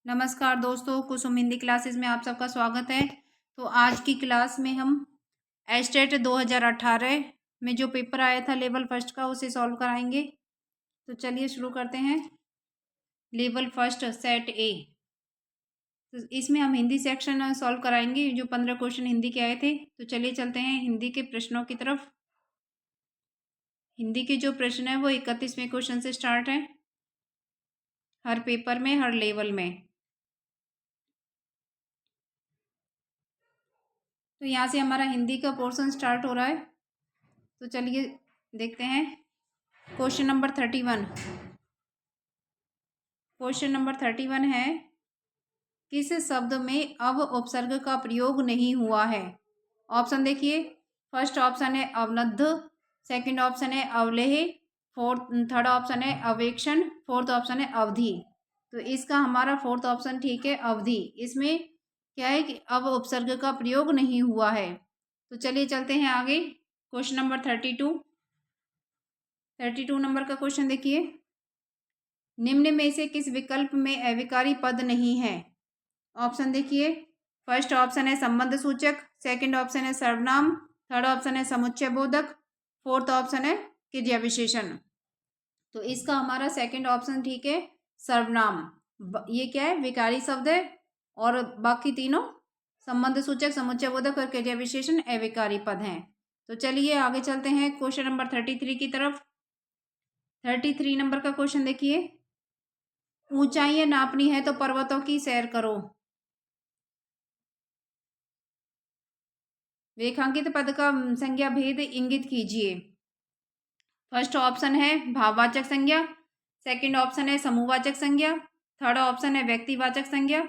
नमस्कार दोस्तों, कुसुम हिंदी क्लासेस में आप सबका स्वागत है। तो आज की क्लास में हम एस्टेट 2018 में जो पेपर आया था लेवल फर्स्ट का उसे सॉल्व कराएंगे। तो चलिए शुरू करते हैं। लेवल फर्स्ट सेट ए, तो इसमें हम हिंदी सेक्शन सॉल्व कराएंगे। जो 15 क्वेश्चन हिंदी के आए थे। तो चलिए चलते हैं हिंदी के प्रश्नों की तरफ। हिंदी के जो प्रश्न है वो 31वें क्वेश्चन से स्टार्ट है, हर पेपर में, हर लेवल में। तो यहाँ से हमारा हिंदी का पोर्शन स्टार्ट हो रहा है। तो चलिए देखते हैं। Question number 31। क्वेश्चन नंबर 31 है, किस शब्द में अब उपसर्ग का प्रयोग नहीं हुआ है। ऑप्शन देखिए। फर्स्ट ऑप्शन है अवनद्ध, सेकंड ऑप्शन है अवलेह, थर्ड ऑप्शन है अवेक्षण, फोर्थ ऑप्शन है अवधि। तो इसका हमारा फोर्थ ऑप्शन ठीक है, अवधि। इसमें क्या है कि अब उपसर्ग का प्रयोग नहीं हुआ है। तो चलिए चलते हैं आगे। क्वेश्चन नंबर 32 नंबर का क्वेश्चन देखिए। निम्न में से किस विकल्प में अविकारी पद नहीं है। ऑप्शन देखिए। फर्स्ट ऑप्शन है संबंध सूचक, सेकंड ऑप्शन है सर्वनाम, थर्ड ऑप्शन है समुच्चय बोधक, फोर्थ ऑप्शन है क्रिया विशेषण। तो इसका हमारा सेकंड ऑप्शन ठीक है, सर्वनाम। ये क्या है, विकारी शब्द है, और बाकी तीनों संबंध सूचक, समुच्चय बोधक और क्रिया विशेषण अविकारी पद हैं। तो चलिए आगे चलते हैं क्वेश्चन नंबर 33 की तरफ। 33 नंबर का क्वेश्चन देखिए। ऊंचाइयां नापनी है तो पर्वतों की सैर करो। रेखांकित पद का संज्ञा भेद इंगित कीजिए। फर्स्ट ऑप्शन है भाववाचक संज्ञा, सेकंड ऑप्शन है समूहवाचक संज्ञा, थर्ड ऑप्शन है व्यक्तिवाचक संज्ञा,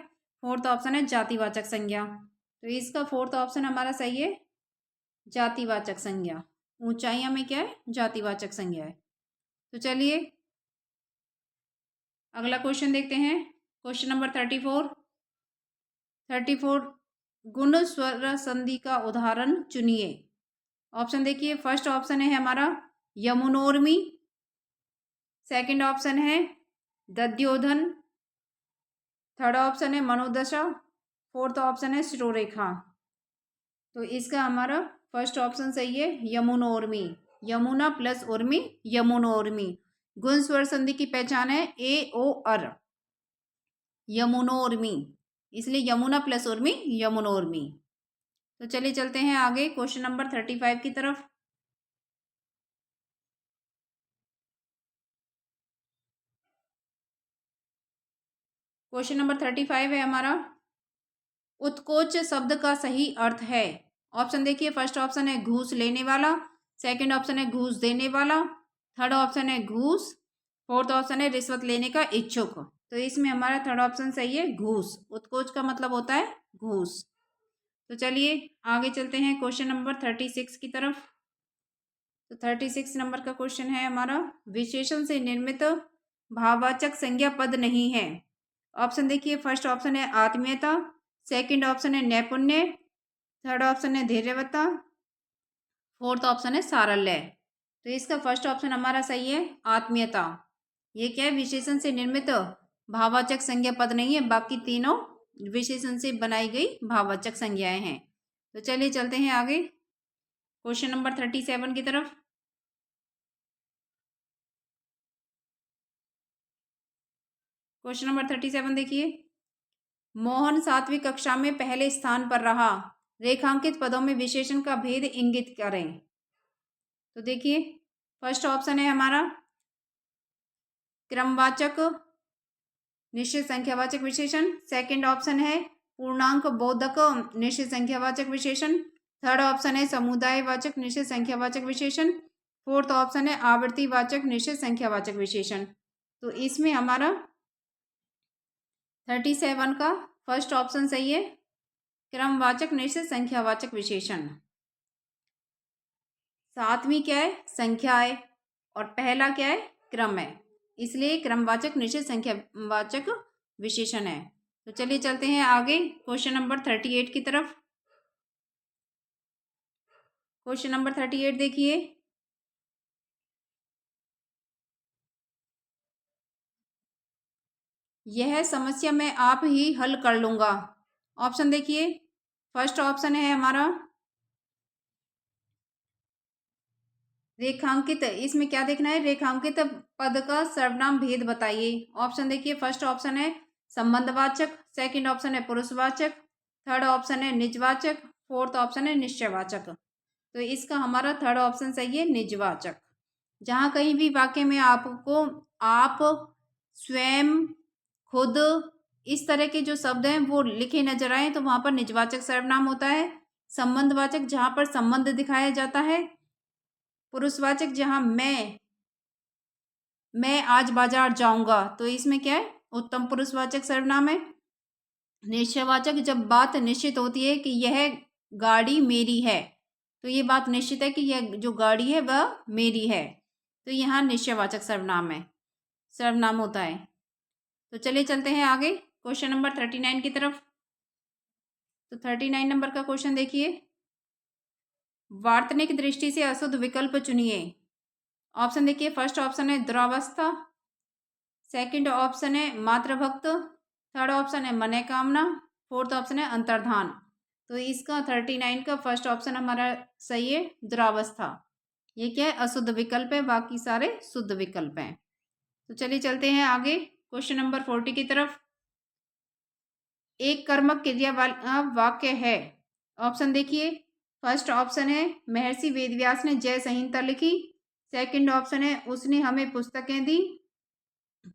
फोर्थ ऑप्शन है जातिवाचक संज्ञा। तो इसका फोर्थ ऑप्शन हमारा सही है, जातिवाचक संज्ञा। ऊंचाइयां में क्या है, जातिवाचक संज्ञा है। तो चलिए अगला क्वेश्चन देखते हैं। क्वेश्चन नंबर 34 गुण स्वर संधि का उदाहरण चुनिए। ऑप्शन देखिए। फर्स्ट ऑप्शन है हमारा यमुनोर्मी, सेकंड ऑप्शन है दध्योधन, थर्ड ऑप्शन है मनोदशा, फोर्थ ऑप्शन है शिरोरेखा। तो इसका हमारा फर्स्ट ऑप्शन सही है, यमुनोर्मी। यमुना प्लस उर्मी, यमुनोर्मी। गुण स्वर संधि की पहचान है ए ओ अर, यमुनोर्मी। इसलिए यमुना प्लस उर्मी, यमुनोर्मी। तो चलिए चलते हैं आगे क्वेश्चन नंबर 35 की तरफ। क्वेश्चन नंबर 35 है हमारा, उत्कोच शब्द का सही अर्थ है। ऑप्शन देखिए। फर्स्ट ऑप्शन है घूस लेने वाला, सेकंड ऑप्शन है घूस देने वाला, थर्ड ऑप्शन है घूस, फोर्थ ऑप्शन है रिश्वत लेने का इच्छुक। तो इसमें हमारा थर्ड ऑप्शन सही है, घूस। उत्कोच का मतलब होता है घूस। तो चलिए आगे चलते हैं क्वेश्चन नंबर 36 की तरफ। तो 36 नंबर का क्वेश्चन है हमारा, विशेषण से निर्मित भाववाचक संज्ञा पद नहीं है। ऑप्शन देखिए। फर्स्ट ऑप्शन है आत्मीयता, सेकंड ऑप्शन है नैपुण्य, थर्ड ऑप्शन है धैर्यवता, फोर्थ ऑप्शन है सारल्य। तो इसका फर्स्ट ऑप्शन हमारा सही है, आत्मीयता। ये क्या है, विशेषण से निर्मित भाववाचक संज्ञा पद नहीं है, बाकी तीनों विशेषण से बनाई गई भाववाचक संज्ञाएं हैं। तो चलिए चलते हैं आगे क्वेश्चन नंबर 37 की तरफ। क्वेश्चन नंबर 37 देखिए। मोहन 7वीं कक्षा में पहले स्थान पर रहा, रेखांकित पदों में विशेषण का भेद इंगित करें। तो देखिए। फर्स्ट ऑप्शन है हमारा क्रमवाचक निश्चित संख्यावाचक विशेषण, सेकंड ऑप्शन है पूर्णांक बोधक निश्चित संख्यावाचक विशेषण, थर्ड ऑप्शन है समुदायवाचक निश्चित संख्यावाचक विशेषण, फोर्थ ऑप्शन है आवृत्तिवाचक निश्चित संख्यावाचक विशेषण। तो इसमें हमारा 37 का फर्स्ट ऑप्शन सही है, क्रमवाचक निश्चित संख्यावाचक विशेषण। 7वीं क्या है, संख्या है, और पहला क्या है, क्रम है, इसलिए क्रमवाचक निश्चित संख्यावाचक विशेषण है। तो चलिए चलते हैं आगे क्वेश्चन नंबर 38 की तरफ। क्वेश्चन नंबर 38 देखिए। यह समस्या मैं आप ही हल कर लूंगा। ऑप्शन देखिए, फर्स्ट ऑप्शन है हमारा रेखांकित, इसमें क्या देखना है, रेखांकित पद का सर्वनाम भेद बताइए। ऑप्शन देखिए, फर्स्ट ऑप्शन है संबंधवाचक, सेकंड ऑप्शन है पुरुषवाचक, थर्ड ऑप्शन है निजवाचक, फोर्थ ऑप्शन है निश्चयवाचक। तो इसका हमारा थर्ड ऑप्शन सही है, निजवाचक। जहां कहीं भी वाक्य में आपको आप, स्वयं, खुद, इस तरह के जो शब्द हैं वो लिखे नजर आए तो वहां पर निजवाचक सर्वनाम होता है। संबंधवाचक जहां पर संबंध दिखाया जाता है। पुरुषवाचक जहां मैं आज बाजार जाऊंगा, तो इसमें क्या है, उत्तम पुरुषवाचक सर्वनाम है। निश्चयवाचक जब बात निश्चित होती है कि यह गाड़ी मेरी है, तो ये बात निश्चित है कि यह जो गाड़ी है वह मेरी है, तो यहाँ निश्चयवाचक सर्वनाम होता है। तो चलिए चलते हैं आगे क्वेश्चन नंबर 39 की तरफ। तो 39 नंबर का क्वेश्चन देखिए, वार्तनिक दृष्टि से अशुद्ध विकल्प चुनिए। ऑप्शन देखिए, फर्स्ट ऑप्शन है दुरावस्था, सेकंड ऑप्शन है मातृभक्त, थर्ड ऑप्शन है मने कामना, फोर्थ ऑप्शन है अंतर्धान। तो इसका 39 का फर्स्ट ऑप्शन हमारा सही है, दुरावस्था। ये क्या है, अशुद्ध विकल्प है, बाकी सारे शुद्ध विकल्प हैं। तो चलिए चलते हैं आगे क्वेश्चन नंबर 40 की तरफ। एक कर्मक क्रिया वाला वाक्य है। ऑप्शन देखिए, फर्स्ट ऑप्शन है महर्षि वेदव्यास ने जय संहिता लिखी, सेकंड ऑप्शन है उसने हमें पुस्तकें दी,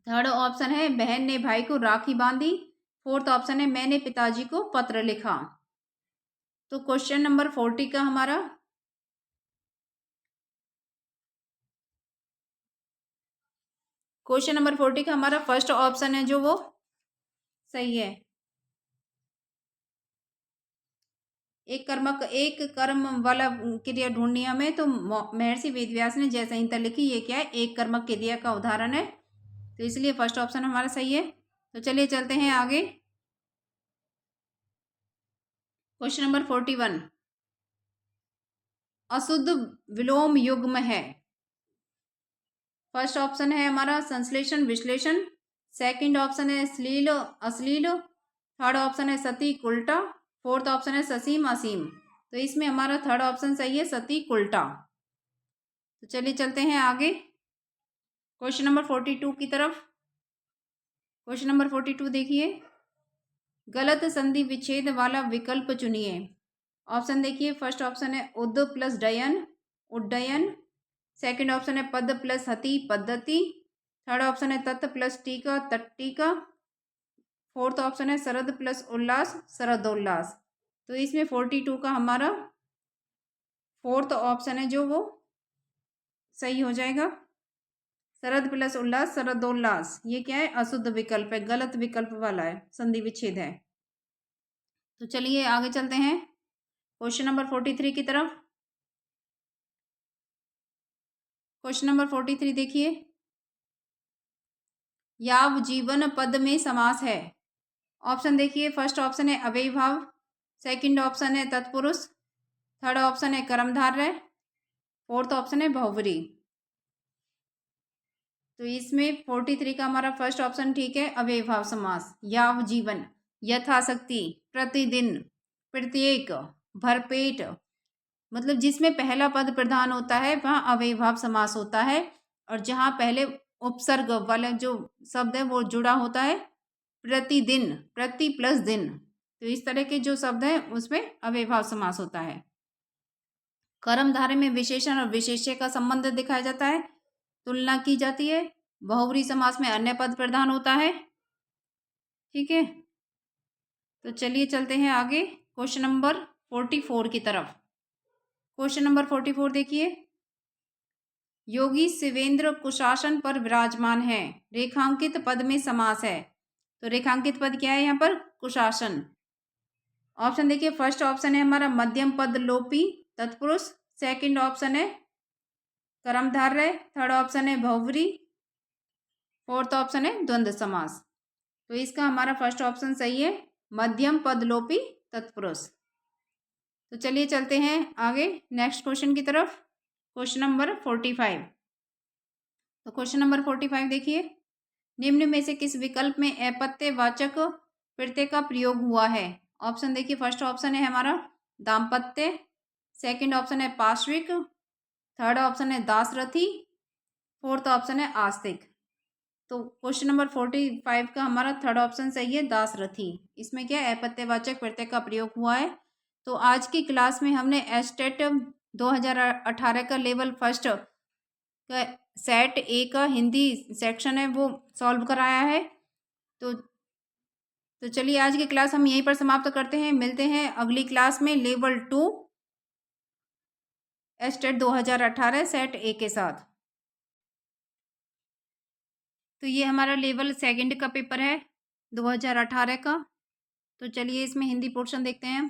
थर्ड ऑप्शन है बहन ने भाई को राखी बांधी, फोर्थ ऑप्शन है मैंने पिताजी को पत्र लिखा। तो क्वेश्चन नंबर 40 का हमारा फर्स्ट ऑप्शन है जो वो सही है। एक कर्म वाला क्रिया ढूंढनी हमें, तो महर्षि वेदव्यास ने जय संहिता लिखी, ये क्या है, एक कर्मक क्रिया का उदाहरण है, तो इसलिए फर्स्ट ऑप्शन हमारा सही है। तो चलिए चलते हैं आगे क्वेश्चन नंबर 41, अशुद्ध विलोम युग्म है। फर्स्ट ऑप्शन है हमारा संश्लेषण विश्लेषण, सेकंड ऑप्शन है श्लील अश्लील, थर्ड ऑप्शन है सतीक उल्टा, फोर्थ ऑप्शन है ससीम असीम। तो इसमें हमारा थर्ड ऑप्शन सही है, सतीक उल्टा। तो चलिए चलते हैं आगे क्वेश्चन नंबर 42 की तरफ। क्वेश्चन नंबर 42 देखिए, गलत संधि विच्छेद वाला विकल्प चुनिए। ऑप्शन देखिए, फर्स्ट ऑप्शन है उद प्लस डयन उड्डयन, सेकंड ऑप्शन है पद प्लस हति पद्धति, थर्ड ऑप्शन है तत् प्लस टीका तट्टीका, फोर्थ ऑप्शन है शरद प्लस उल्लास शरदोल्लास। तो इसमें 42 का हमारा फोर्थ ऑप्शन है जो वो सही हो जाएगा, शरद प्लस उल्लास शरदोल्लास। ये क्या है, अशुद्ध विकल्प है, गलत विकल्प वाला है, संधि विच्छेद है। तो चलिए आगे चलते हैं क्वेश्चन नंबर 43 की तरफ। क्वेश्चन नंबर 43 देखिए, याव जीवन पद में समास है। ऑप्शन देखिए, फर्स्ट ऑप्शन है अव्ययीभाव, सेकंड ऑप्शन है तत्पुरुष, थर्ड ऑप्शन है कर्मधारय, फोर्थ ऑप्शन है बहुव्रीहि। तो इसमें 43 का हमारा फर्स्ट ऑप्शन ठीक है, अव्ययीभाव समास। याव जीवन, यथाशक्ति, प्रतिदिन, प्रत्येक, भरपेट, मतलब जिसमें पहला पद प्रधान होता है वहाँ अव्ययीभाव समास होता है, और जहाँ पहले उपसर्ग वाला जो शब्द है वो जुड़ा होता है, प्रतिदिन, प्रति प्लस दिन, तो इस तरह के जो शब्द हैं उसमें अव्ययीभाव समास होता है। कर्मधारय में विशेषण और विशेष्य का संबंध दिखाया जाता है, तुलना की जाती है। बहुव्रीहि समास में अन्य पद प्रधान होता है। ठीक है, तो चलिए चलते हैं आगे क्वेश्चन नंबर 44 की तरफ। क्वेश्चन नंबर 44 देखिए, योगी शिवेंद्र कुशासन पर विराजमान है, रेखांकित पद में समास है। तो रेखांकित पद क्या है यहाँ पर, कुशासन। ऑप्शन देखिए, फर्स्ट ऑप्शन है हमारा मध्यम पद लोपी तत्पुरुष, सेकंड ऑप्शन है कर्मधारय, थर्ड ऑप्शन है बहुव्रीहि, फोर्थ ऑप्शन है द्वंद्व समास। तो इसका हमारा फर्स्ट ऑप्शन सही है, मध्यम पद लोपी तत्पुरुष। तो चलिए चलते हैं आगे नेक्स्ट क्वेश्चन की तरफ, क्वेश्चन नंबर 45। तो क्वेश्चन नंबर 45 देखिए, निम्न में से किस विकल्प में अपत्यवाचक प्रत्यय का प्रयोग हुआ है? ऑप्शन देखिए, फर्स्ट ऑप्शन है हमारा दाम्पत्य, सेकंड ऑप्शन है पार्श्विक, थर्ड ऑप्शन है दासरथी, फोर्थ ऑप्शन है आस्तिक। तो क्वेश्चन नंबर 45 का हमारा थर्ड ऑप्शन सही है, दासरथी। इसमें क्या है, अपत्यवाचक प्रत्यय का प्रयोग हुआ है। तो आज की क्लास में हमने एस्टेट 2018 का लेवल फर्स्ट का सेट ए का हिंदी सेक्शन है वो सॉल्व कराया है। तो चलिए आज की क्लास हम यहीं पर समाप्त करते हैं। मिलते हैं अगली क्लास में लेवल 2 एस्टेट 2018 सेट ए के साथ। तो ये हमारा लेवल सेकंड का पेपर है 2018 का। तो चलिए इसमें हिंदी पोर्शन देखते हैं।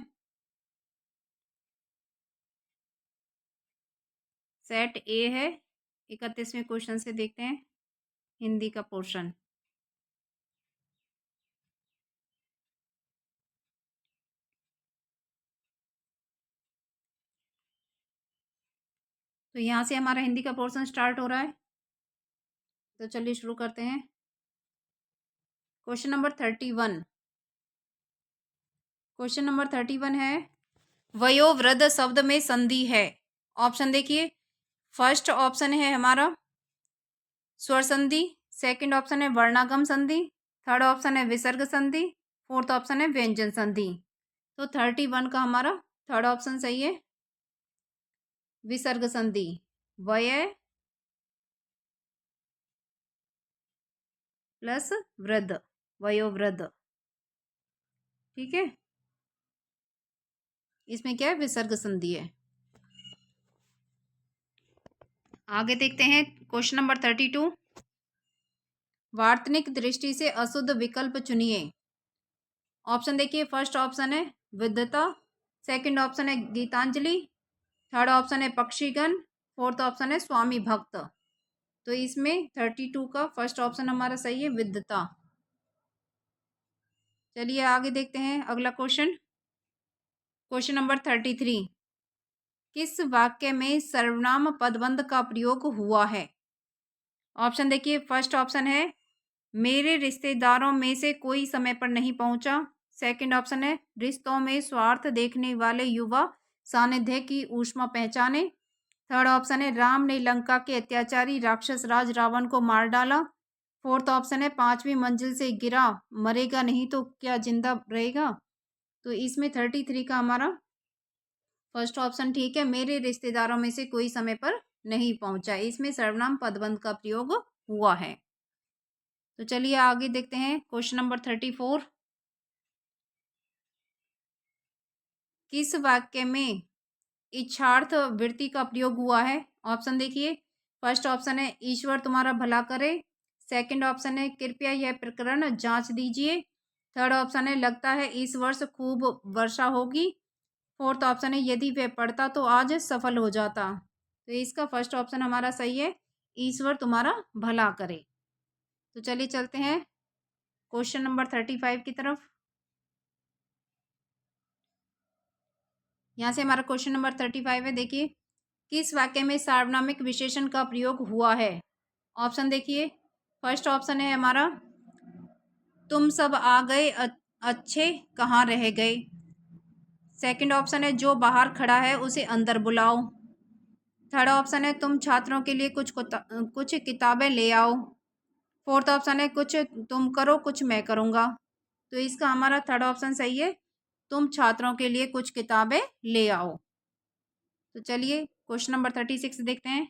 सेट ए है, 31वें क्वेश्चन से देखते हैं हिंदी का पोर्शन। तो यहाँ से हमारा हिंदी का पोर्शन स्टार्ट हो रहा है। तो चलिए शुरू करते हैं। Question number 31। क्वेश्चन नंबर 31 है, वयोवृद्ध शब्द में संधि है। ऑप्शन देखिए, फर्स्ट ऑप्शन है हमारा स्वर संधि, सेकंड ऑप्शन है वर्णागम संधि, थर्ड ऑप्शन है विसर्ग संधि, फोर्थ ऑप्शन है व्यंजन संधि। तो 31 का हमारा थर्ड ऑप्शन सही है, विसर्ग संधि। वय प्लस वृद्ध, वयोवृद्ध। ठीक है, इसमें क्या है, विसर्ग संधि है। आगे देखते हैं क्वेश्चन नंबर 32। वार्तनिक दृष्टि से अशुद्ध विकल्प चुनिए। ऑप्शन देखिए, फर्स्ट ऑप्शन है विद्वता, सेकंड ऑप्शन है गीतांजलि, थर्ड ऑप्शन है पक्षीगण, फोर्थ ऑप्शन है स्वामी भक्त। तो इसमें 32 का फर्स्ट ऑप्शन हमारा सही है, विद्वता। चलिए आगे देखते हैं अगला क्वेश्चन। Question number 33। किस वाक्य में सर्वनाम पदबंध का प्रयोग हुआ है? ऑप्शन देखिए, फर्स्ट ऑप्शन है मेरे रिश्तेदारों में से कोई समय पर नहीं पहुंचा, सेकंड ऑप्शन है रिश्तों में स्वार्थ देखने वाले युवा सानिध्य की ऊष्मा पहचाने, थर्ड ऑप्शन है राम ने लंका के अत्याचारी राक्षस राज रावण को मार डाला, फोर्थ ऑप्शन है 5वीं मंजिल से गिरा मरेगा नहीं तो क्या जिंदा रहेगा। तो इसमें 33 का हमारा फर्स्ट ऑप्शन ठीक है, मेरे रिश्तेदारों में से कोई समय पर नहीं पहुंचा। इसमें सर्वनाम पदबंध का प्रयोग हुआ है। तो चलिए आगे देखते हैं क्वेश्चन नंबर 34। किस वाक्य में इच्छार्थ वृत्ति का प्रयोग हुआ है? ऑप्शन देखिए, फर्स्ट ऑप्शन है ईश्वर तुम्हारा भला करे, सेकंड ऑप्शन है कृपया यह प्रकरण जांच दीजिए, थर्ड ऑप्शन है लगता है इस वर्ष खूब वर्षा होगी, फोर्थ ऑप्शन है यदि वह पढ़ता तो आज सफल हो जाता। तो इसका फर्स्ट ऑप्शन हमारा सही है, ईश्वर तुम्हारा भला करे। तो चलिए चलते हैं क्वेश्चन नंबर 35 की तरफ। यहाँ से हमारा क्वेश्चन नंबर 35 है, देखिए किस वाक्य में सार्वनामिक विशेषण का प्रयोग हुआ है? ऑप्शन देखिए, फर्स्ट ऑप्शन है हमारा तुम सब आ गए अच्छे कहाँ रह गए, सेकंड ऑप्शन है जो बाहर खड़ा है उसे अंदर बुलाओ, थर्ड ऑप्शन है तुम छात्रों के लिए कुछ किताबें ले आओ, फोर्थ ऑप्शन है कुछ तुम करो कुछ मैं करूँगा। तो इसका हमारा थर्ड ऑप्शन सही है, तुम छात्रों के लिए कुछ किताबें ले आओ। तो चलिए क्वेश्चन नंबर 36 देखते हैं।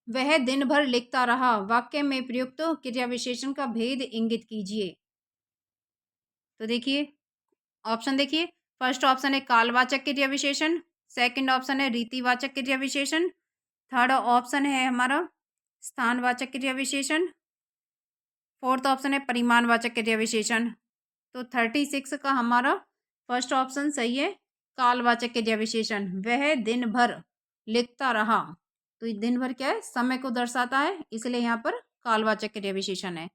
वह दिन भर लिखता रहा, वाक्य में प्रयुक्त क्रिया विशेषण का भेद इंगित कीजिए। तो देखिए ऑप्शन देखिए, फर्स्ट ऑप्शन है कालवाचक क्रिया विशेषण, सेकंड ऑप्शन है रीतिवाचक क्रिया विशेषण, थर्ड ऑप्शन है हमारा स्थानवाचक क्रिया विशेषण, फोर्थ ऑप्शन है परिमाणवाचक क्रिया विशेषण। तो 36 का हमारा फर्स्ट ऑप्शन सही है, कालवाचक क्रिया विशेषण। वह दिन भर लिखता रहा, तो दिन भर क्या है, समय को दर्शाता है, इसलिए यहाँ पर कालवाचक क्रिया विशेषण है।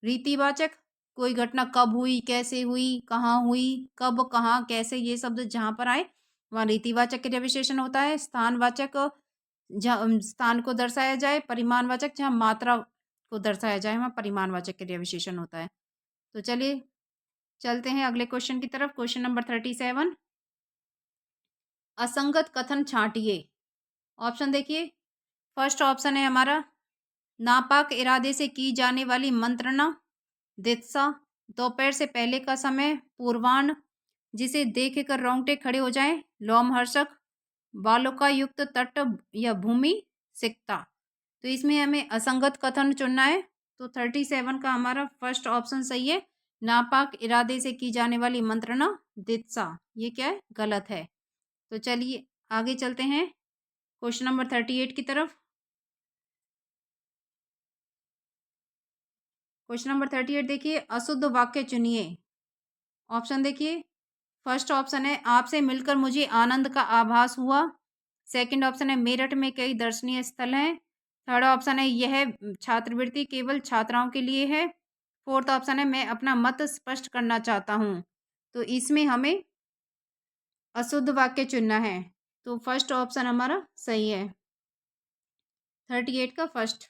रीतिवाचक, कोई घटना कब हुई, कैसे हुई, कहाँ हुई, कब कहाँ कैसे, ये शब्द जहाँ पर आए वहाँ रीतिवाचक क्रिया विशेषण होता है। स्थानवाचक, जहाँ स्थान को दर्शाया जाए। परिमाणवाचक, जहाँ मात्रा को दर्शाया जाए वहाँ परिमाणवाचक क्रिया विशेषण होता है। तो चलिए चलते हैं अगले क्वेश्चन की तरफ। क्वेश्चन नंबर 37, असंगत कथन छांटिए। ऑप्शन देखिए, फर्स्ट ऑप्शन है हमारा नापाक इरादे से की जाने वाली मंत्रणा, दित्सा, दोपहर से पहले का समय, पूर्वाह्न, जिसे देख कर रोंगटे खड़े हो जाएं, लोमहर्षक, बालों का युक्त तट या भूमि सिकता। तो इसमें हमें असंगत कथन चुनना है। तो 37 का हमारा फर्स्ट ऑप्शन सही है, नापाक इरादे से की जाने वाली मंत्रणा, दित्सा। ये क्या है? गलत है। तो चलिए आगे चलते हैं क्वेश्चन नंबर 38 की तरफ। क्वेश्चन नंबर 38 देखिए, अशुद्ध वाक्य चुनिए। ऑप्शन देखिए, फर्स्ट ऑप्शन है आपसे मिलकर मुझे आनंद का आभास हुआ। सेकंड ऑप्शन है मेरठ में कई दर्शनीय स्थल हैं। थर्ड ऑप्शन है यह छात्रवृत्ति केवल छात्राओं के लिए है। फोर्थ ऑप्शन है मैं अपना मत स्पष्ट करना चाहता हूँ। तो इसमें हमें अशुद्ध वाक्य चुनना है। तो फर्स्ट ऑप्शन हमारा सही है, 38 का फर्स्ट,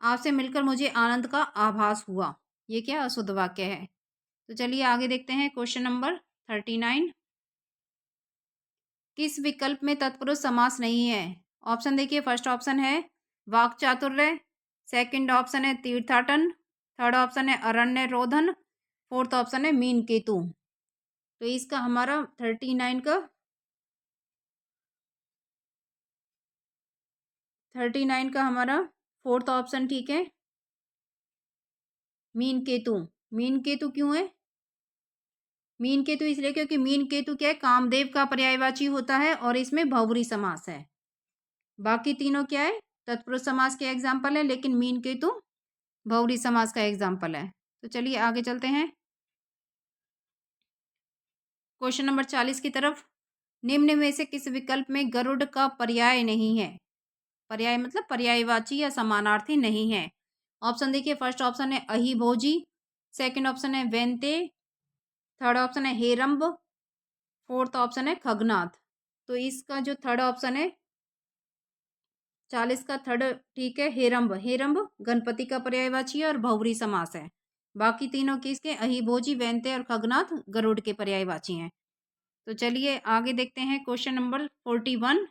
आपसे मिलकर मुझे आनंद का आभास हुआ। ये क्या अशुद्ध वाक्य है। तो चलिए आगे देखते हैं क्वेश्चन नंबर 39, किस विकल्प में तत्पुरुष समास नहीं है। ऑप्शन देखिए, फर्स्ट ऑप्शन है वाक चातुर्य, सेकंड ऑप्शन है तीर्थाटन, थर्ड ऑप्शन है अरण्य रोधन, फोर्थ ऑप्शन है मीन केतु। तो इसका हमारा 39 का हमारा फोर्थ ऑप्शन ठीक है, मीन केतु। मीन केतु क्यों है? मीन केतु इसलिए क्योंकि मीन केतु क्या है, कामदेव का पर्यायवाची होता है और इसमें बहुव्रीहि समास है। बाकी तीनों क्या है, तत्पुरुष समास के एग्जाम्पल है, लेकिन मीन केतु बहुव्रीहि समास का एग्जाम्पल है। तो चलिए आगे चलते हैं क्वेश्चन नंबर 40 की तरफ। निम्न में से किस विकल्प में गरुड़ का पर्याय नहीं है। पर्याय मतलब पर्यायवाची या समानार्थी नहीं है। ऑप्शन देखिए, फर्स्ट ऑप्शन है अहिभोजी, सेकंड ऑप्शन है वेंते, थर्ड ऑप्शन है हेरंब, फोर्थ ऑप्शन है खगनाथ। तो इसका जो थर्ड ऑप्शन है 40 का थर्ड ठीक है, हेरंब। हेरंब गणपति का पर्यायवाची है और बहुव्रीहि समास है। बाकी तीनों किसके, अहिभोजी, वेंते और खगनाथ गरुड़ के पर्यायवाची हैं। तो चलिए आगे देखते हैं क्वेश्चन नंबर 41।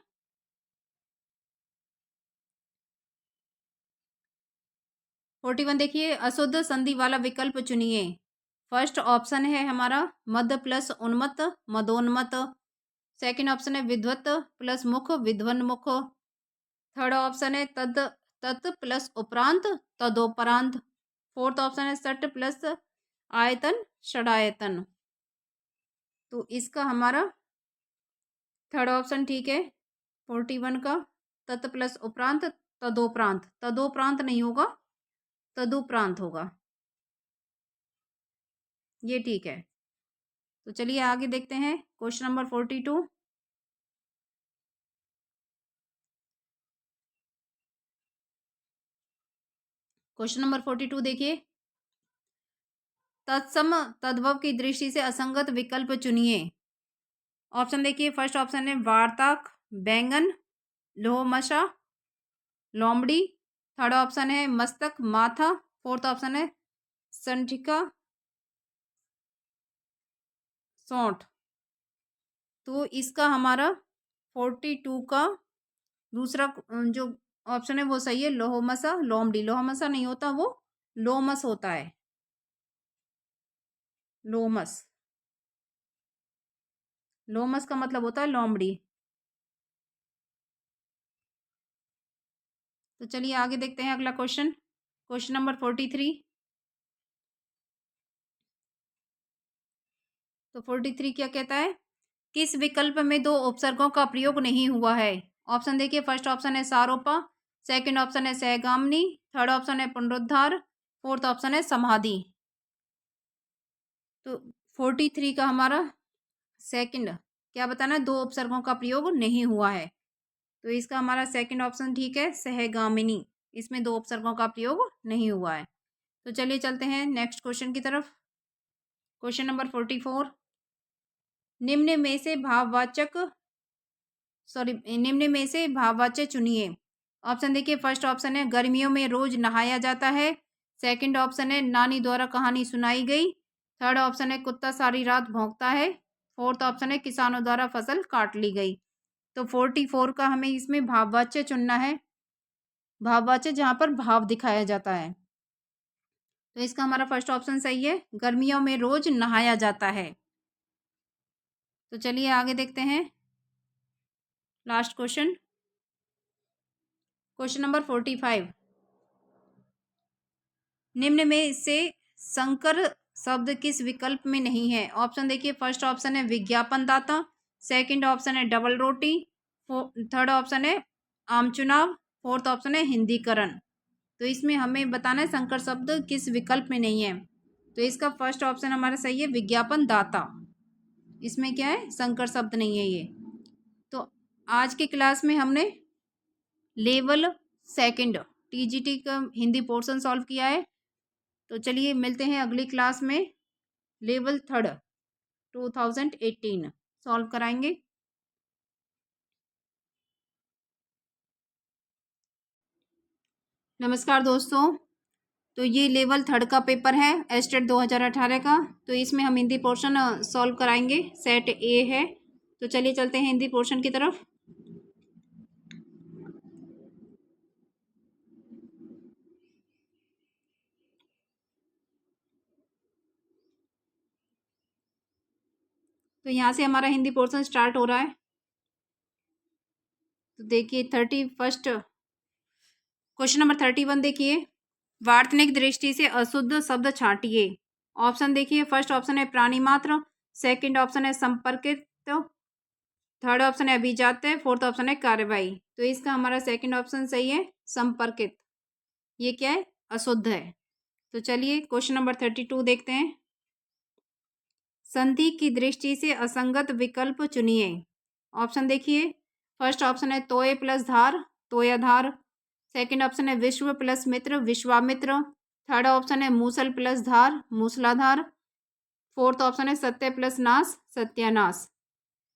41 देखिए, अशुद्ध संधि वाला विकल्प चुनिए। फर्स्ट ऑप्शन है हमारा मद प्लस उन्मत्त, मदोन्मत्त। सेकंड ऑप्शन है विद्वत प्लस मुख, विध्वन्मुख। थर्ड ऑप्शन है तद तत् प्लस उपरांत, तदोपरांत। फोर्थ ऑप्शन है सट प्लस आयतन, षडायतन। तो इसका हमारा थर्ड ऑप्शन ठीक है 41 का, तत् प्लस उपरांत, तदोपरांत। तदोपरांत नहीं होगा, तदुपरांत होगा। ये ठीक है। तो चलिए आगे देखते हैं क्वेश्चन नंबर 42। क्वेश्चन नंबर 42 देखिए, तत्सम तद्भव की दृष्टि से असंगत विकल्प चुनिए। ऑप्शन देखिए, फर्स्ट ऑप्शन है वार्ताक, बैंगन, लोहमशा, लोमड़ी। थर्ड ऑप्शन है मस्तक, माथा। फोर्थ ऑप्शन है संठिका, सौंठ। तो इसका हमारा 42 का दूसरा जो ऑप्शन है वो सही है, लोहमसा, लोमड़ी। लोहमसा नहीं होता, वो लोमस होता है, लोमस। लोमस का मतलब होता है लोमड़ी। तो चलिए आगे देखते हैं अगला क्वेश्चन, क्वेश्चन नंबर 43। तो 43 क्या कहता है, किस विकल्प में दो उपसर्गों का प्रयोग नहीं हुआ है। ऑप्शन देखिए, फर्स्ट ऑप्शन है सारोपा, सेकंड ऑप्शन है सहगामनी, थर्ड ऑप्शन है पुनरुद्धार, फोर्थ ऑप्शन है समाधि। तो 43 का हमारा सेकंड क्या बताना है, दो उपसर्गों का प्रयोग नहीं हुआ है। तो इसका हमारा सेकंड ऑप्शन ठीक है, सहगामिनी। इसमें दो उपसर्गों का प्रयोग नहीं हुआ है। तो चलिए चलते हैं नेक्स्ट क्वेश्चन की तरफ। क्वेश्चन नंबर 44, निम्न में से भाववाचक निम्न में से भाववाच्य चुनिए। ऑप्शन देखिए, फर्स्ट ऑप्शन है गर्मियों में रोज नहाया जाता है। सेकंड ऑप्शन है नानी द्वारा कहानी सुनाई गई। थर्ड ऑप्शन है कुत्ता सारी रात भौंकता है। फोर्थ ऑप्शन है किसानों द्वारा फसल काट ली गई। तो 44 का हमें इसमें भाववाच्य चुनना है, भाववाच्य जहां पर भाव दिखाया जाता है। तो इसका हमारा फर्स्ट ऑप्शन सही है, गर्मियों में रोज नहाया जाता है। तो चलिए आगे देखते हैं लास्ट क्वेश्चन, क्वेश्चन नंबर 45। निम्न में से संकर शब्द किस विकल्प में नहीं है? ऑप्शन देखिए, फर्स्ट ऑप्शन है विज्ञापनदाता, सेकंड ऑप्शन है डबल रोटी, थर्ड ऑप्शन है आम चुनाव, फोर्थ ऑप्शन है हिंदीकरण। तो इसमें हमें बताना है संकर शब्द किस विकल्प में नहीं है। तो इसका फर्स्ट ऑप्शन हमारा सही है विज्ञापनदाता। इसमें क्या है, संकर शब्द नहीं है ये। तो आज की क्लास में हमने लेवल सेकंड टीजीटी का हिंदी पोर्शन सॉल्व किया है। तो चलिए मिलते हैं अगली क्लास में, लेवल थर्ड 2018 सॉल्व कराएंगे। नमस्कार दोस्तों, तो ये लेवल थर्ड का पेपर है एस्टेट 2018 का। तो इसमें हम हिंदी पोर्शन सॉल्व कराएंगे, सेट ए है। तो चलिए चलते हैं हिंदी पोर्शन की तरफ। तो यहाँ से हमारा हिंदी पोर्शन स्टार्ट हो रहा है। तो देखिए 31st क्वेश्चन नंबर 31 देखिए, वार्तनिक दृष्टि से अशुद्ध शब्द छांटिए। ऑप्शन देखिए, फर्स्ट ऑप्शन है प्राणी मात्र, सेकंड ऑप्शन है संपर्कित, थर्ड ऑप्शन है अभिजात्य, फोर्थ ऑप्शन है कार्यवाही। तो इसका हमारा सेकंड ऑप्शन सही है, संपर्कित। ये क्या है, अशुद्ध है। तो चलिए क्वेश्चन नंबर 32 देखते हैं। संधि की दृष्टि से असंगत विकल्प चुनिए। ऑप्शन देखिए, फर्स्ट ऑप्शन है तोय प्लस धार, तोयाधार, सेकंड ऑप्शन है विश्व प्लस मित्र, विश्वामित्र, थर्ड ऑप्शन है मूसल प्लस धार, मूसलाधार, फोर्थ ऑप्शन है सत्य प्लस नाश, सत्यानाश।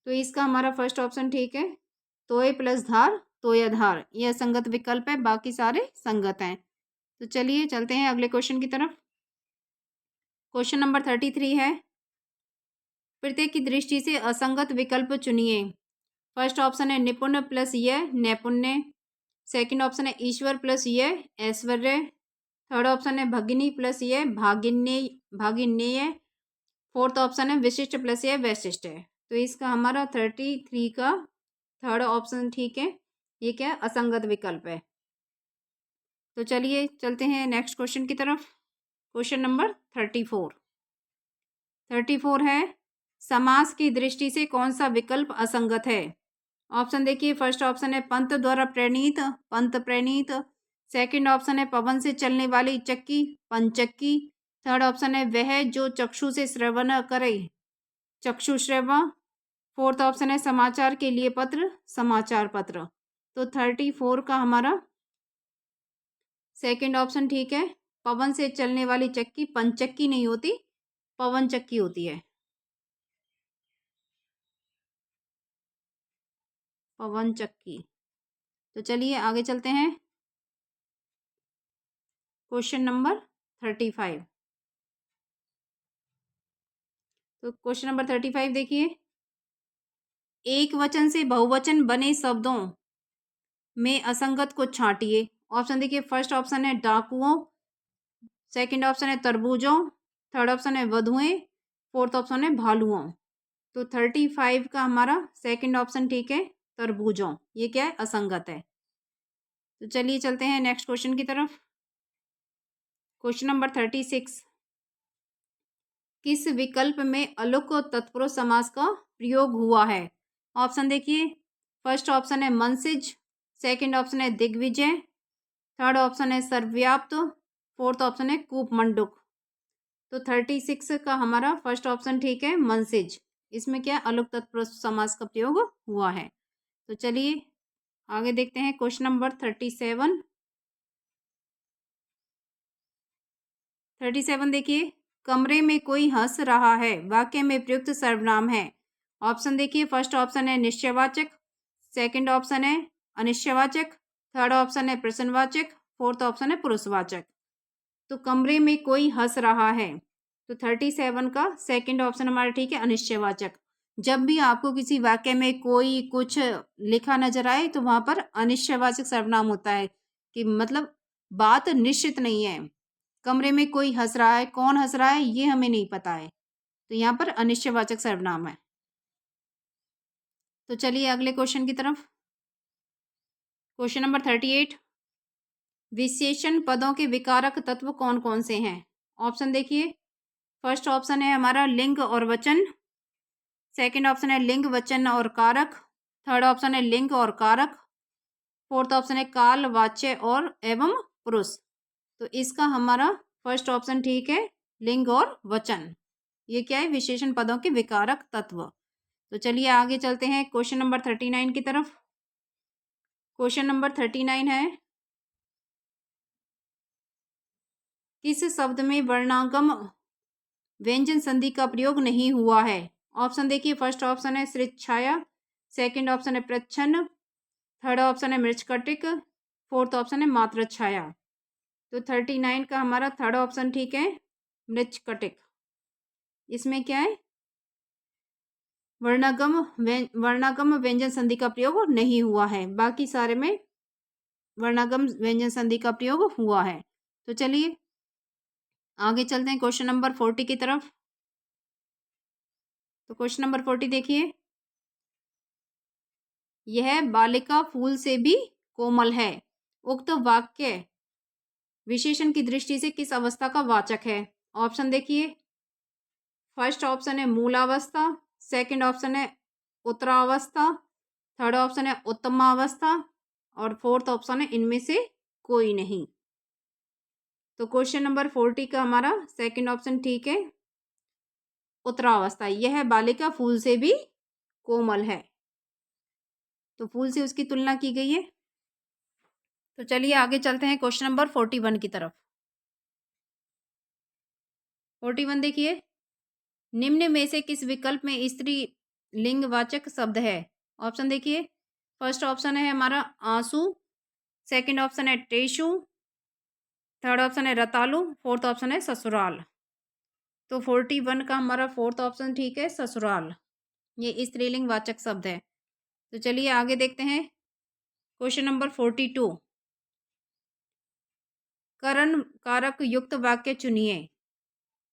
तो इसका हमारा फर्स्ट ऑप्शन ठीक है, तोय प्लस धार, तोयाधार। यह संगत विकल्प है, बाकी सारे संगत हैं। तो चलिए चलते हैं अगले क्वेश्चन की तरफ। क्वेश्चन नंबर 33 है, प्रत्येक की दृष्टि से असंगत विकल्प चुनिए। फर्स्ट ऑप्शन है निपुण प्लस यह, नैपुण्य, सेकंड ऑप्शन है ईश्वर प्लस यह, ऐश्वर्य, थर्ड ऑप्शन है भगिनी प्लस यह, भागिन्य भागिन्येय, फोर्थ ऑप्शन है विशिष्ट प्लस यह, वैशिष्ट है। तो इसका हमारा 33 का थर्ड ऑप्शन ठीक है, ये क्या है, असंगत विकल्प है। तो चलिए चलते हैं नेक्स्ट क्वेश्चन की तरफ। क्वेश्चन नंबर 34 है, समास की दृष्टि से कौन सा विकल्प असंगत है? ऑप्शन देखिए, फर्स्ट ऑप्शन है पंत द्वारा प्रणीत, पंत प्रणीत, सेकंड ऑप्शन है पवन से चलने वाली चक्की, पंचक्की, थर्ड ऑप्शन है वह जो चक्षु से श्रवण करे, चक्षु श्रवण, फोर्थ ऑप्शन है समाचार के लिए पत्र, समाचार पत्र। तो 34 का हमारा सेकंड ऑप्शन ठीक है, पवन से चलने वाली चक्की पंचक्की नहीं होती, पवन चक्की होती है, पवन चक्की। तो चलिए आगे चलते हैं, क्वेश्चन नंबर 35। तो क्वेश्चन नंबर 35 देखिए, एक वचन से बहुवचन बने शब्दों में असंगत को छांटिए। ऑप्शन देखिए, फर्स्ट ऑप्शन है डाकुओं, सेकंड ऑप्शन है तरबूजों, थर्ड ऑप्शन है वधुएं, फोर्थ ऑप्शन है भालुओं। तो 35 का हमारा सेकंड ऑप्शन ठीक है, तरबूजों। ये क्या है, असंगत है। तो चलिए चलते हैं नेक्स्ट क्वेश्चन की तरफ। क्वेश्चन नंबर 36, किस विकल्प में अलुक तत्पुरुष समास का प्रयोग हुआ है? ऑप्शन देखिए, फर्स्ट ऑप्शन है मनसिज, सेकंड ऑप्शन है दिग्विजय, थर्ड ऑप्शन है सर्वव्याप्त, फोर्थ ऑप्शन है कूपमंडुक। तो 36 का हमारा फर्स्ट ऑप्शन ठीक है, मनसिज। इसमें क्या अलुक तत्पुरुष समास का प्रयोग हुआ है। तो चलिए आगे देखते हैं क्वेश्चन नंबर 37। 37 देखिए, कमरे में कोई हंस रहा है वाक्य में प्रयुक्त सर्वनाम है। ऑप्शन देखिए, फर्स्ट ऑप्शन है निश्चयवाचक, सेकंड ऑप्शन है अनिश्चयवाचक, थर्ड ऑप्शन है प्रश्नवाचक, फोर्थ ऑप्शन है पुरुषवाचक। तो कमरे में कोई हंस रहा है, तो 37 का सेकंड ऑप्शन हमारा ठीक है अनिश्चयवाचक। जब भी आपको किसी वाक्य में कोई कुछ लिखा नजर आए तो वहां पर अनिश्चयवाचक सर्वनाम होता है, कि मतलब बात निश्चित नहीं है, कमरे में कोई हंस रहा है, कौन हंस रहा है ये हमें नहीं पता है, तो यहाँ पर अनिश्चयवाचक सर्वनाम है। तो चलिए अगले क्वेश्चन की तरफ। क्वेश्चन नंबर 38, विशेषण पदों के विकारक तत्व कौन कौन से हैं? ऑप्शन देखिए, फर्स्ट ऑप्शन है हमारा लिंग और वचन, सेकंड ऑप्शन है लिंग वचन और कारक, थर्ड ऑप्शन है लिंग और कारक, फोर्थ ऑप्शन है काल वाच्य और एवं पुरुष। तो इसका हमारा फर्स्ट ऑप्शन ठीक है, लिंग और वचन। ये क्या है? विशेषण पदों के विकारक तत्व। तो चलिए आगे चलते हैं क्वेश्चन नंबर 39 की तरफ। क्वेश्चन नंबर 39 है, किस शब्द में वर्णागम व्यंजन संधि का प्रयोग नहीं हुआ है? ऑप्शन देखिए, फर्स्ट ऑप्शन है श्रिच्छाया, सेकंड ऑप्शन है प्रच्छन्न, थर्ड ऑप्शन है मृच्छकटिक, फोर्थ ऑप्शन है मात्र छाया। तो 39 का हमारा थर्ड ऑप्शन ठीक है, मृच्छकटिक। इसमें क्या है? वर्णागम व्यंजन संधि का प्रयोग नहीं हुआ है, बाकी सारे में वर्णागम व्यंजन संधि का प्रयोग हुआ है। तो चलिए आगे चलते हैं क्वेश्चन नंबर 40 की तरफ। तो क्वेश्चन नंबर 40 देखिए, यह बालिका फूल से भी कोमल है, उक्त वाक्य विशेषण की दृष्टि से किस अवस्था का वाचक है? ऑप्शन देखिए, फर्स्ट ऑप्शन है मूलावस्था, सेकंड ऑप्शन है उत्तरावस्था, थर्ड ऑप्शन है उत्तमावस्था और फोर्थ ऑप्शन है इनमें से कोई नहीं। तो क्वेश्चन नंबर 40 का हमारा सेकंड ऑप्शन ठीक है, उत्तरावस्था। यह बालिका फूल से भी कोमल है, तो फूल से उसकी तुलना की गई है। तो चलिए आगे चलते हैं क्वेश्चन नंबर 41 की तरफ। 41 देखिए, निम्न में से किस विकल्प में स्त्री लिंगवाचक शब्द है? ऑप्शन देखिए, फर्स्ट ऑप्शन है हमारा आंसू, सेकंड ऑप्शन है टेशु, थर्ड ऑप्शन है रतालू, फोर्थ ऑप्शन है ससुराल। तो 41 का हमारा फोर्थ ऑप्शन ठीक है, ससुराल। ये स्त्रीलिंग वाचक शब्द है। तो चलिए आगे देखते हैं क्वेश्चन नंबर 42, करण कारक युक्त वाक्य चुनिए।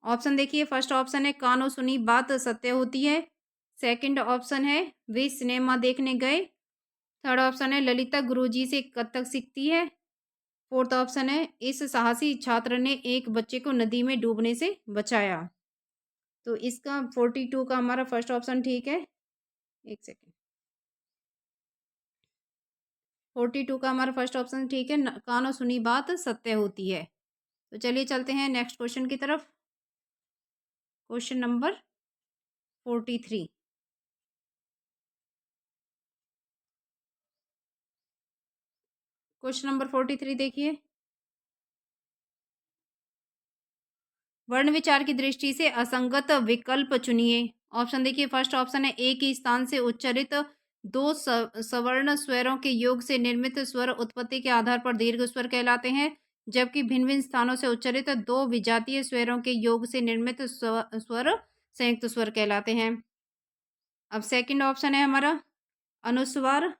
ऑप्शन देखिए, फर्स्ट ऑप्शन है कानो सुनी बात सत्य होती है, सेकंड ऑप्शन है वे सिनेमा देखने गए, थर्ड ऑप्शन है ललिता गुरुजी से कथक सीखती है, फोर्थ ऑप्शन है इस साहसी छात्र ने एक बच्चे को नदी में डूबने से बचाया। तो इसका 42 का हमारा फर्स्ट ऑप्शन ठीक है, एक सेकेंड, 42 का हमारा फर्स्ट ऑप्शन ठीक है, कानो सुनी बात सत्य होती है। तो चलिए चलते हैं नेक्स्ट क्वेश्चन की तरफ। क्वेश्चन नंबर 43, क्वेश्चन नंबर 43 देखिए, वर्ण विचार की दृष्टि से असंगत विकल्प चुनिए। ऑप्शन देखिए, फर्स्ट ऑप्शन है एक ही स्थान से उच्चारित दो सवर्ण स्वरों के योग से निर्मित स्वर उत्पत्ति के आधार पर दीर्घ स्वर कहलाते हैं, जबकि भिन्न भिन्न स्थानों से उच्चारित दो विजातीय स्वरों के योग से निर्मित स्वर संयुक्त स्वर कहलाते हैं। अब सेकंड ऑप्शन है हमारा अनुस्वार,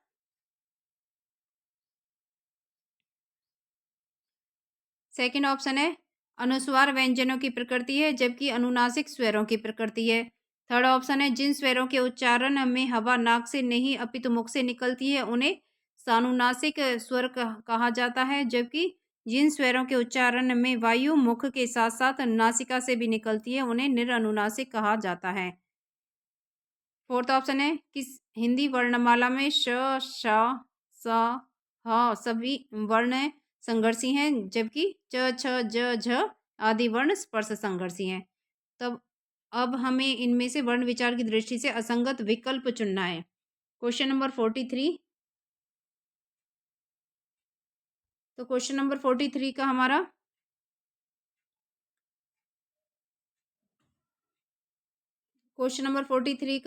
सेकंड ऑप्शन है अनुस्वार व्यंजनों की प्रकृति है, जबकि अनुनासिक स्वरों की प्रकृति है। थर्ड ऑप्शन है जिन स्वरों के उच्चारण में हवा नाक से नहीं अपितु मुख से निकलती है उन्हें सानुनासिक स्वर कहा जाता है, जबकि जिन स्वरों के उच्चारण में वायु मुख के साथ साथ नासिका से भी निकलती है उन्हें निरनुनासिक कहा जाता है। फोर्थ ऑप्शन है किस हिंदी वर्णमाला में श, श, स, ह सभी वर्ण संघर्षी हैं, जबकि च, छ, ज, झ आदि वर्ण स्पर्श संघर्षी हैं। तब अब हमें इनमें से वर्ण विचार की दृष्टि से असंगत विकल्प चुनना है। क्वेश्चन नंबर 43, तो क्वेश्चन नंबर 43 का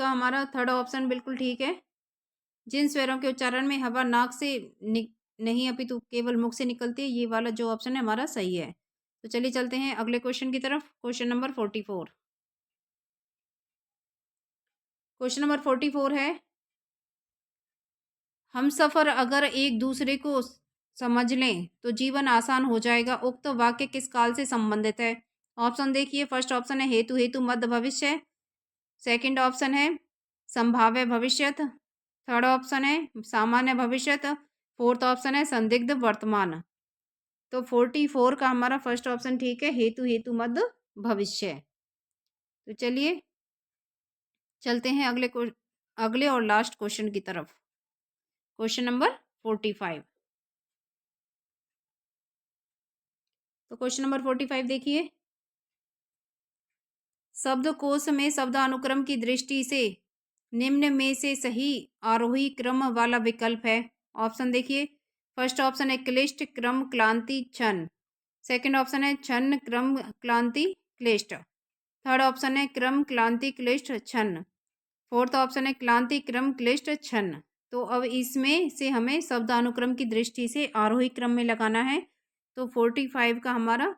हमारा थर्ड ऑप्शन बिल्कुल ठीक है। जिन स्वरों के उच्चारण में हवा नाक से नहीं अपितु केवल मुख से निकलती है, ये वाला जो ऑप्शन है हमारा सही है। तो चलिए चलते हैं अगले क्वेश्चन की तरफ। Question number 44। क्वेश्चन नंबर 44 है, हम सफर अगर एक दूसरे को समझ लें तो जीवन आसान हो जाएगा। उक्त वाक्य किस काल से संबंधित है? ऑप्शन देखिए, फर्स्ट ऑप्शन है हेतु हेतु मध्य भविष्य, सेकंड ऑप्शन है संभाव्य भविष्यत, थर्ड ऑप्शन है सामान्य भविष्यत, फोर्थ ऑप्शन है संदिग्ध वर्तमान। तो 44 का हमारा फर्स्ट ऑप्शन ठीक है, हेतु हेतु मध्य भविष्य। तो चलिए चलते हैं अगले और लास्ट क्वेश्चन की तरफ। Question number 45। तो क्वेश्चन नंबर 45 देखिए, शब्दकोश में शब्दानुक्रम की दृष्टि से निम्न में से सही आरोही क्रम वाला विकल्प है। ऑप्शन देखिए, फर्स्ट ऑप्शन है क्लिष्ट क्रम क्लांति छन, सेकंड ऑप्शन है छन क्रम क्लांति क्लिष्ट, थर्ड ऑप्शन है क्रम क्लांति क्लिष्ट छन, फोर्थ ऑप्शन है क्लांति क्रम क्लिष्ट छन। तो अब इसमें से हमें शब्दानुक्रम की दृष्टि से आरोही क्रम में लगाना है। तो 45 का हमारा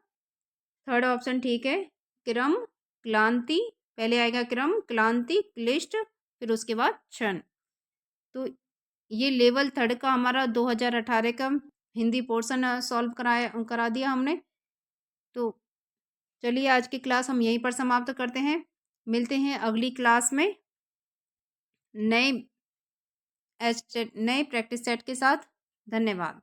थर्ड ऑप्शन ठीक है, क्रम क्लांति, पहले आएगा क्रम क्लांति क्लिष्ट फिर उसके बाद क्षण। तो ये लेवल थर्ड का हमारा 2018 का हिंदी पोर्शन सॉल्व करा दिया हमने। तो चलिए आज की क्लास हम यहीं पर समाप्त करते हैं, मिलते हैं अगली क्लास में नए प्रैक्टिस सेट के साथ। धन्यवाद।